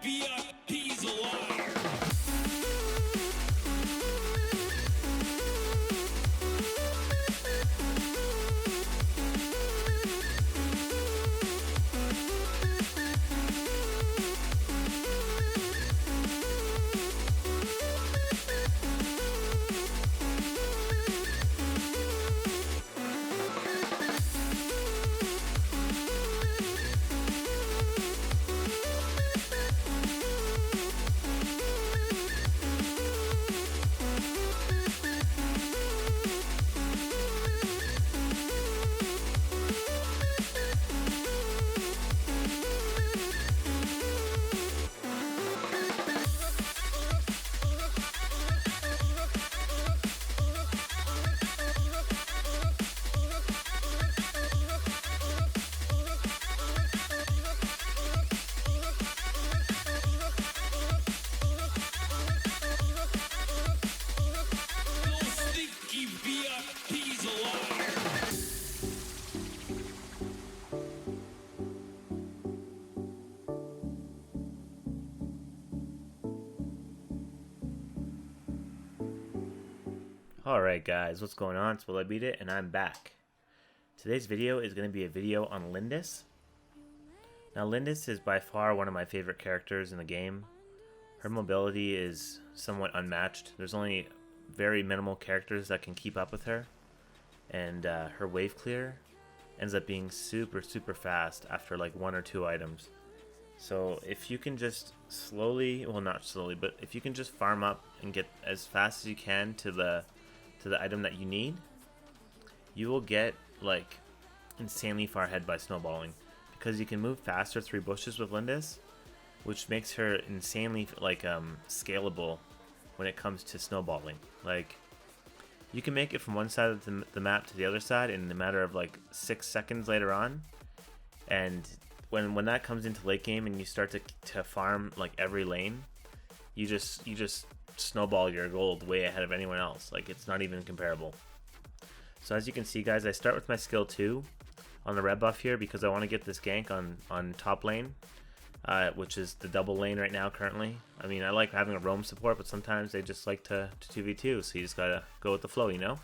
Willibeatit alive. Alright guys, what's going on? It's Willibeatit and I'm back. Today's video is going to be a video on Lindis. Now Lindis is by far one of my favorite characters in the game. Her mobility is somewhat unmatched. There's only very minimal characters that can keep up with her. And her wave clear ends up being super fast after like one or two items. So if you can just slowly, well not slowly, but if you can just farm up and get as fast as you can to the item that you need, you will get like insanely far ahead by snowballing, because you can move faster through bushes with Lindis, which makes her insanely like scalable when it comes to snowballing. Like you can make it from one side of the map to the other side in a matter of like 6 seconds later on, and when that comes into late game and you start to farm like every lane, you just snowball your gold way ahead of anyone else. Like it's not even comparable. So as you can see guys, I start with my skill 2 on the red buff here because I want to get this gank on top lane, which is the double lane right now currently. I mean, I like having a roam support, but sometimes they just like to 2v2, so you just gotta go with the flow, you know.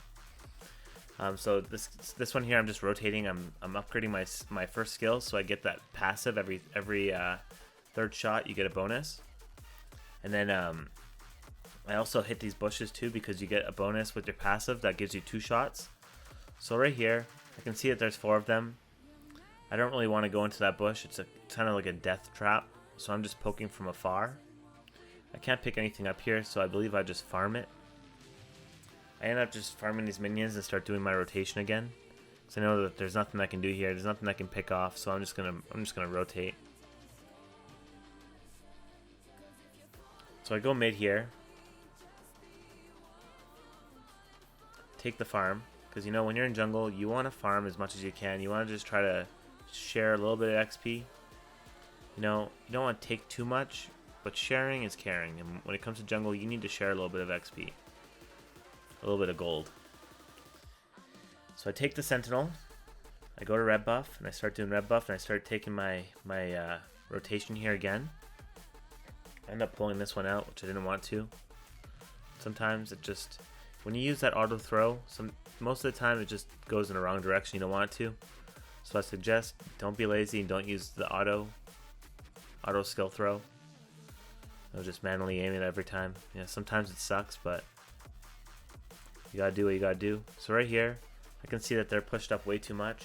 So this one here, I'm just rotating. I'm upgrading my first skill, so I get that passive every third shot. You get a bonus, and then I also hit these bushes too because you get a bonus with your passive that gives you 2 shots. So right here, I can see that there's 4 of them. I don't really want to go into that bush. It's kind of like a death trap, so I'm just poking from afar. I can't pick anything up here, so I believe I just farm it. I end up just farming these minions and start doing my rotation again, because I know that there's nothing I can do here. There's nothing I can pick off, so I'm just gonna rotate. So I go mid here, take the farm, because you know when you're in jungle you want to farm as much as you can. You want to just try to share a little bit of XP. You know, you don't want to take too much, but sharing is caring, and when it comes to jungle you need to share a little bit of XP, a little bit of gold. So I take the sentinel, I go to red buff and I start doing red buff, and I start taking my rotation here again. I end up pulling this one out, which I didn't want to. Sometimes it just, when you use that auto throw, most of the time it just goes in the wrong direction. You don't want it to. So I suggest don't be lazy and don't use the auto skill throw. I'll just manually aim it every time. Yeah, sometimes it sucks, but you gotta do what you gotta do. So right here, I can see that they're pushed up way too much.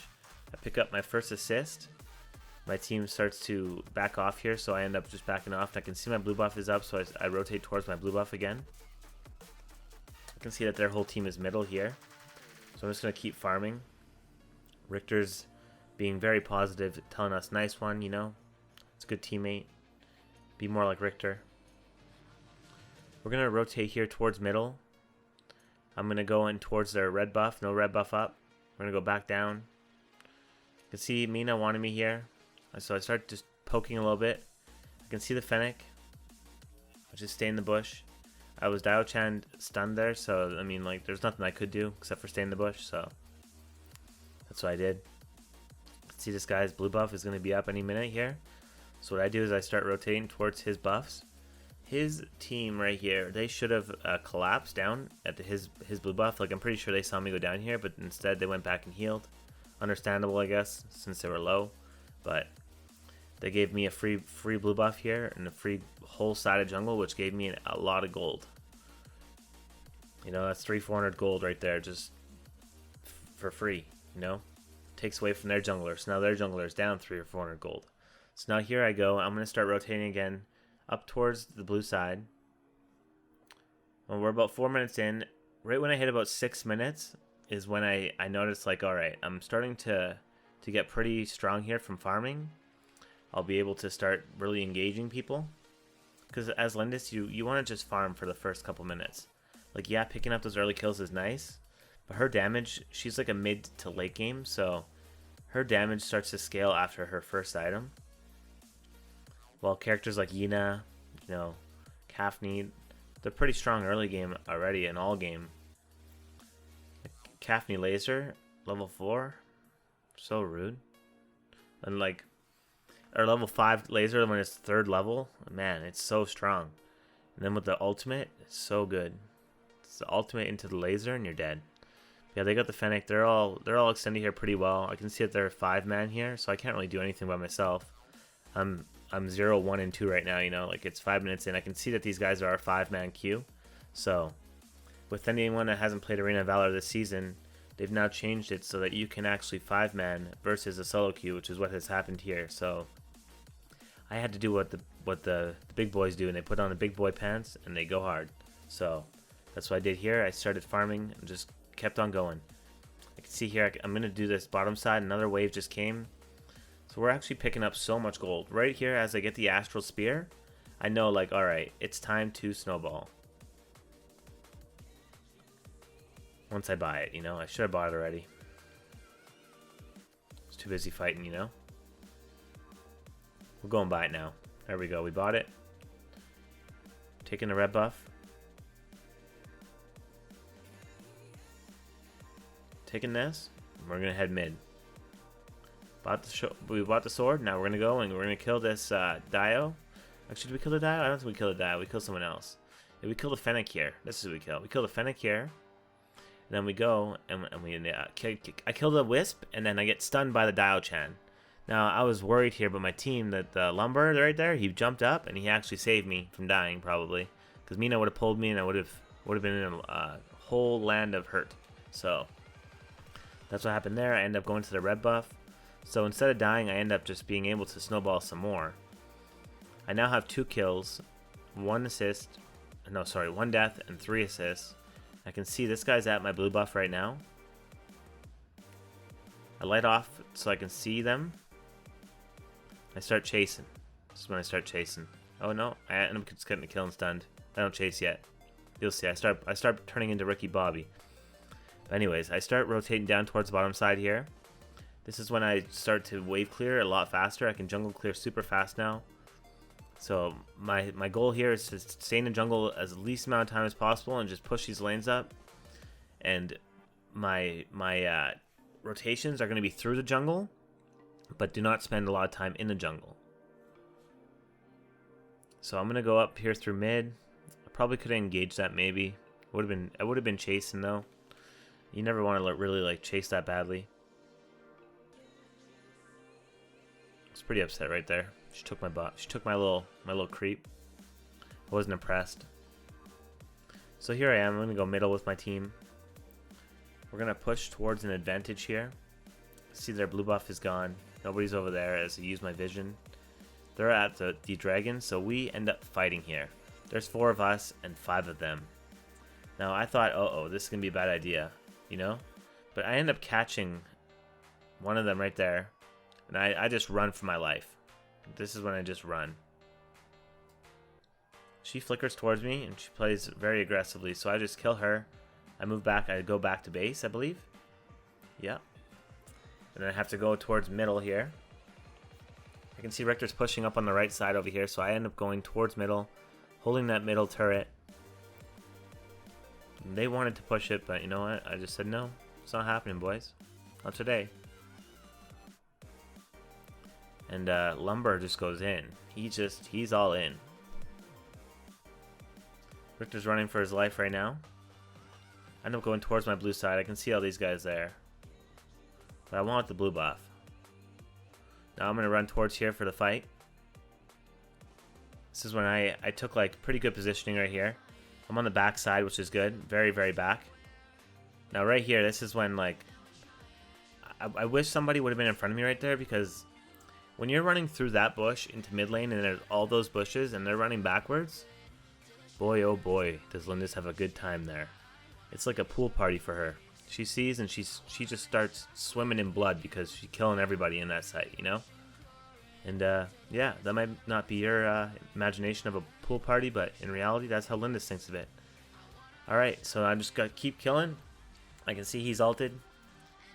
I pick up my first assist. My team starts to back off here, so I end up just backing off. I can see my blue buff is up, so I rotate towards my blue buff again. I can see that their whole team is middle here, so I'm just going to keep farming. Richter's being very positive, telling us, nice one, you know, it's a good teammate. Be more like Richter. We're going to rotate here towards middle. I'm going to go in towards their red buff, no red buff up. We're going to go back down. You can see Mina wanted me here, so I start just poking a little bit. I can see the Fennec. I just stay in the bush. I was Dio-chan stunned there, so I mean, like, there's nothing I could do except for stay in the bush, so that's what I did. See, this guy's blue buff is going to be up any minute here, So what I do is I start rotating towards his buffs. His team right here, they should have collapsed down at his blue buff. Like, I'm pretty sure they saw me go down here, but instead they went back and healed. Understandable, I guess, since they were low. But they gave me a free blue buff here and a free whole side of jungle, which gave me a lot of gold. You know, that's 300-400 gold right there, just for free. You know, takes away from their jungler. So now their jungler is down 300 or 400 gold. So now here I go. I'm gonna start rotating again up towards the blue side. When we're about 4 minutes in, right when I hit about 6 minutes is when I noticed, like, all right, I'm starting to get pretty strong here from farming. I'll be able to start really engaging people. Because as Lindis, you want to just farm for the first couple minutes. Like, yeah, picking up those early kills is nice, but her damage, she's like a mid to late game, so her damage starts to scale after her first item. While characters like Yina, you know, Kafni, they're pretty strong early game already in all game. Kafni Laser, level 4, so rude. And like, or level 5 Laser when it's 3rd level, man, it's so strong. And then with the ultimate, it's so good. It's the ultimate into the laser and you're dead. Yeah, they got the Fennec. They're all extended here pretty well. I can see that they're 5-man here, so I can't really do anything by myself. I'm 0, 1, and 2 right now, you know, like it's 5 minutes in. I can see that these guys are a 5-man queue. So with anyone that hasn't played Arena of Valor this season, they've now changed it so that you can actually 5-man versus a solo queue, which is what has happened here. So I had to do what the big boys do, and they put on the big boy pants and they go hard. So that's what I did here. I started farming and just kept on going. I can see here I'm going to do this bottom side. Another wave just came. So we're actually picking up so much gold. Right here as I get the Astral Spear, I know, like, alright, it's time to snowball. Once I buy it, you know. I should have bought it already. I was too busy fighting, you know. We'll go and buy it now. There we go. We bought it. Taking the red buff. Taking this. We're going to head mid. We bought the sword. Now we're going to go and we're going to kill this Dio. Actually, did we kill the Dio? I don't think we killed the Dio. We killed someone else. Yeah, we killed the Fennec here. This is what we killed. We killed the Fennec here. And then we go and we I kill the Wisp and then I get stunned by the Dio-chan. Now, I was worried here, but my team, that the Lumber right there, he jumped up and he actually saved me from dying, probably. Because Mina would have pulled me and I would have been in a whole land of hurt. So that's what happened there. I end up going to the red buff. So instead of dying, I end up just being able to snowball some more. I now have 2 kills, 1 assist, no, sorry, 1 death and 3 assists. I can see this guy's at my blue buff right now. I light off so I can see them. I start chasing. This is when I start chasing. Oh no, I end up just getting a kill and stunned. I don't chase yet. You'll see. I start turning into Ricky Bobby. But anyways, I start rotating down towards the bottom side here. This is when I start to wave clear a lot faster. I can jungle clear super fast now. So my goal here is to stay in the jungle as least amount of time as possible and just push these lanes up. And my rotations are going to be through the jungle, but do not spend a lot of time in the jungle. So I'm going to go up here through mid. I probably could have engaged that maybe. I would have been chasing though. You never want to really like chase that badly. I was pretty upset right there. She took my bot. She took my little creep. I wasn't impressed. So here I am. I'm going to go middle with my team. We're going to push towards an advantage here. See, their blue buff is gone. Nobody's over there as I use my vision. They're at the dragon, so we end up fighting here. There's 4 of us and 5 of them. Now I thought, uh-oh, this is going to be a bad idea, you know? But I end up catching one of them right there. And I just run for my life. This is when I just run. She flickers towards me and she plays very aggressively, so I just kill her. I move back. I go back to base, I believe. Yeah. And then I have to go towards middle here. I can see Rector's pushing up on the right side over here, so I end up going towards middle, holding that middle turret. And they wanted to push it, but you know what? I just said no. It's not happening, boys. Not today. And Lumber just goes in. He's all in. Richter's running for his life right now. I end up going towards my blue side. I can see all these guys there. But I want the blue buff. Now I'm going to run towards here for the fight. This is when I took like pretty good positioning right here. I'm on the back side, which is good. Very, very back. Now right here, this is when like... I wish somebody would have been in front of me right there, because when you're running through that bush into mid lane and there's all those bushes and they're running backwards, boy oh boy, does Lindis have a good time there. It's like a pool party for her. She sees and she just starts swimming in blood because she's killing everybody in that site, you know? And yeah, that might not be your imagination of a pool party, but in reality, that's how Lindis thinks of it. Alright, so I just got to keep killing. I can see he's ulted.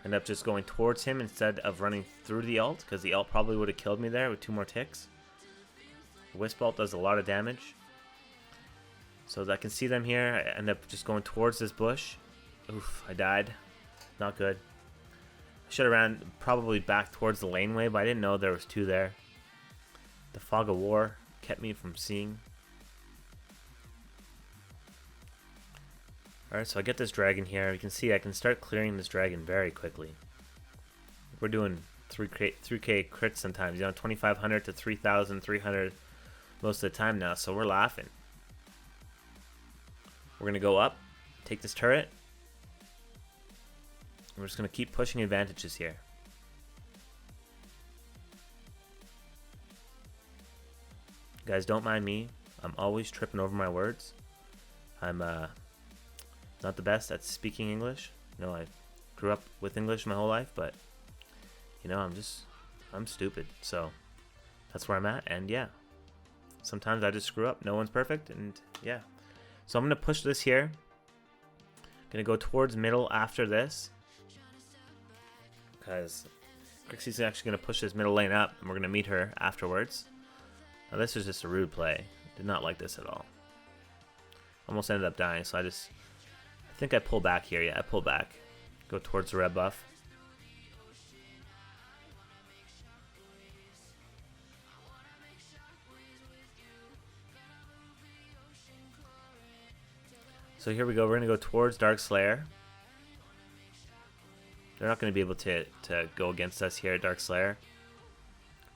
End up just going towards him instead of running through the ult, because the ult probably would have killed me there with 2 more ticks. The Wisp ult does a lot of damage. So I can see them here. I end up just going towards this bush. Oof, I died. Not good. I should have ran probably back towards the laneway, but I didn't know there was 2 there. The Fog of War kept me from seeing. Alright, so I get this dragon here. You can see I can start clearing this dragon very quickly. We're doing 3k crits sometimes, you know, 2500 to 3300 most of the time now, so we're laughing. We're going to go up, take this turret. We're just going to keep pushing advantages here. Guys, don't mind me. I'm always tripping over my words. I'm not the best at speaking English. You know, I grew up with English my whole life, but you know, I'm stupid. So that's where I'm at, and yeah. Sometimes I just screw up. No one's perfect, and yeah. So I'm going to push this here. Going to go towards middle after this, because Crixie's actually going to push this middle lane up, and we're going to meet her afterwards. Now this was just a rude play. Did not like this at all. Almost ended up dying, so I think I pull back here. Yeah, I pull back. Go towards the red buff. So here we go. We're going to go towards Dark Slayer. They're not going to be able to go against us here at Dark Slayer.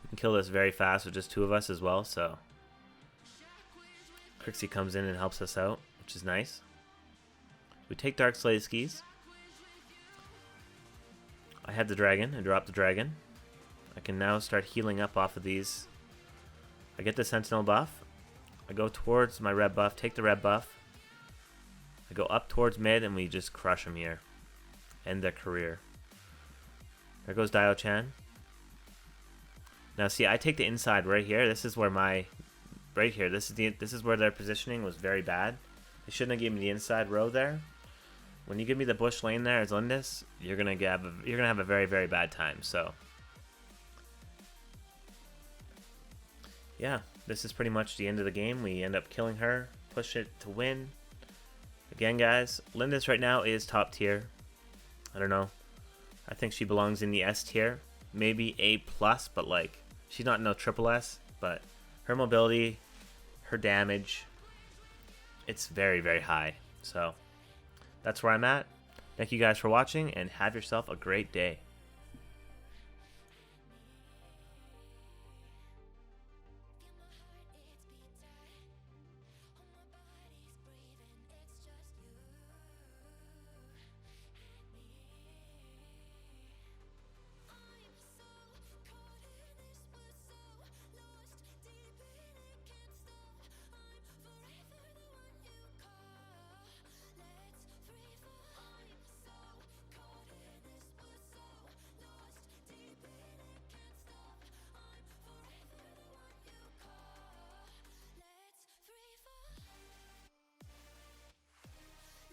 We can kill this very fast with just 2 of us as well. So Crixie comes in and helps us out, which is nice. We take Dark Slay's skis. I had the dragon. I dropped the dragon. I can now start healing up off of these. I get the Sentinel buff. I go towards my red buff. Take the red buff. I go up towards mid and we just crush them here. End their career. There goes Dio-chan. Now see, I take the inside right here. This is where this is where their positioning was very bad. They shouldn't have given me the inside row there. When you give me the bush lane there as Lindis, you're gonna have a very, very bad time. So yeah, this is pretty much the end of the game. We end up killing her, push it to win. Again, guys, Lindis right now is top tier. I don't know. I think she belongs in the S tier, maybe A+, but like she's not no triple S. But her mobility, her damage, it's very, very high. So that's where I'm at. Thank you guys for watching, and have yourself a great day.